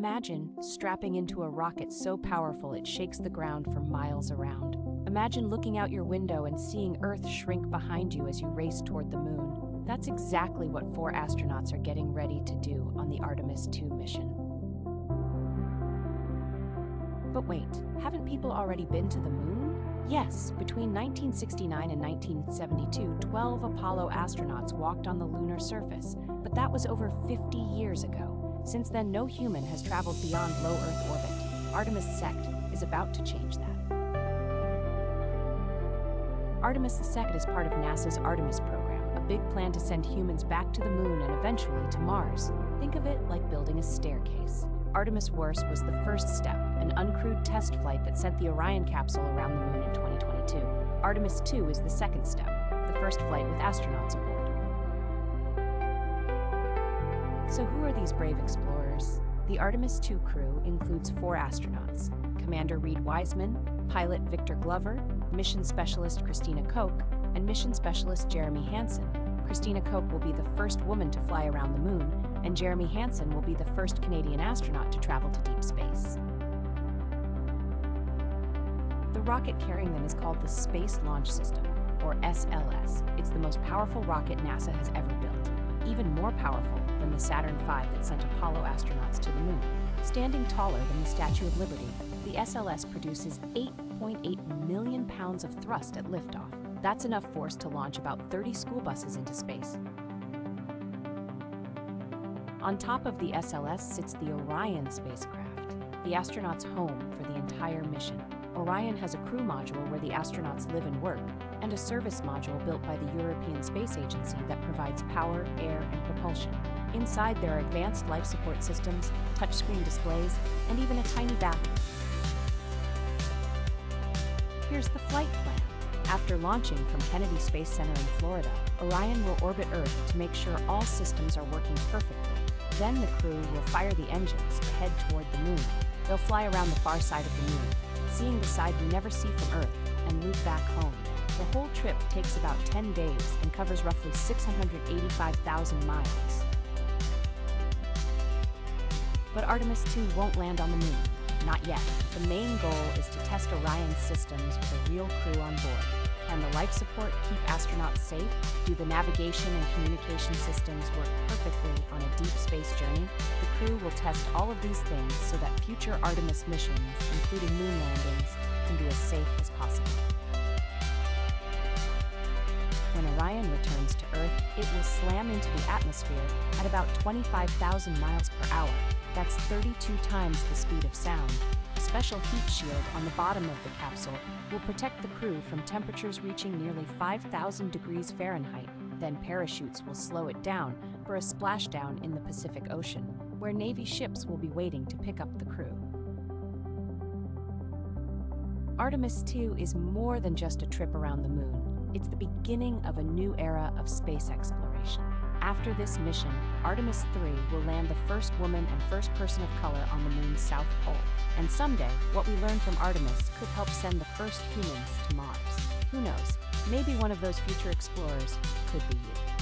Imagine strapping into a rocket so powerful it shakes the ground for miles around. Imagine looking out your window and seeing Earth shrink behind you as you race toward the moon. That's exactly what 4 astronauts are getting ready to do on the Artemis II mission. But wait, haven't people already been to the moon? Yes, between 1969 and 1972, 12 Apollo astronauts walked on the lunar surface, but that was over 50 years ago. Since then, no human has traveled beyond low Earth orbit. Artemis Sect is about to change that. Artemis Sect is part of NASA's Artemis program, a big plan to send humans back to the moon and eventually to Mars. Think of it like building a staircase. Artemis Wurst was the first step, an uncrewed test flight that sent the Orion capsule around the moon in 2022. Artemis II is the second step, the first flight with astronauts aboard. So who are these brave explorers? The Artemis II crew includes 4 astronauts: Commander Reed Wiseman, pilot Victor Glover, mission specialist Christina Koch, and mission specialist Jeremy Hansen. Christina Koch will be the first woman to fly around the moon, and Jeremy Hansen will be the first Canadian astronaut to travel to deep space. The rocket carrying them is called the Space Launch System, or SLS. It's the most powerful rocket NASA has ever built, even more powerful than the Saturn V that sent Apollo astronauts to the moon. Standing taller than the Statue of Liberty, the SLS produces 8.8 million pounds of thrust at liftoff. That's enough force to launch about 30 school buses into space. On top of the SLS sits the Orion spacecraft, the astronauts' home for the entire mission. Orion has a crew module where the astronauts live and work, and a service module built by the European Space Agency that provides power, air, and propulsion. Inside, there are advanced life support systems, touchscreen displays, and even a tiny bathroom. Here's the flight plan. After launching from Kennedy Space Center in Florida, Orion will orbit Earth to make sure all systems are working perfectly. Then the crew will fire the engines to head toward the moon. They'll fly around the far side of the moon, seeing the side we never see from Earth, and loop back home. The whole trip takes about 10 days and covers roughly 685,000 miles. But Artemis II won't land on the moon. Not yet. The main goal is to test Orion's systems with a real crew on board. Can the life support keep astronauts safe? Do the navigation and communication systems work perfectly on a deep space journey? The crew will test all of these things so that future Artemis missions, including moon landings, can be as safe as possible. When Orion returns to Earth, it will slam into the atmosphere at about 25,000 miles per hour. That's 32 times the speed of sound. A special heat shield on the bottom of the capsule will protect the crew from temperatures reaching nearly 5,000 degrees Fahrenheit. Then parachutes will slow it down for a splashdown in the Pacific Ocean, where Navy ships will be waiting to pick up the crew. Artemis II is more than just a trip around the moon. It's the beginning of a new era of space exploration. After this mission, Artemis III will land the first woman and first person of color on the moon's south pole. And someday, what we learn from Artemis could help send the first humans to Mars. Who knows? Maybe one of those future explorers could be you.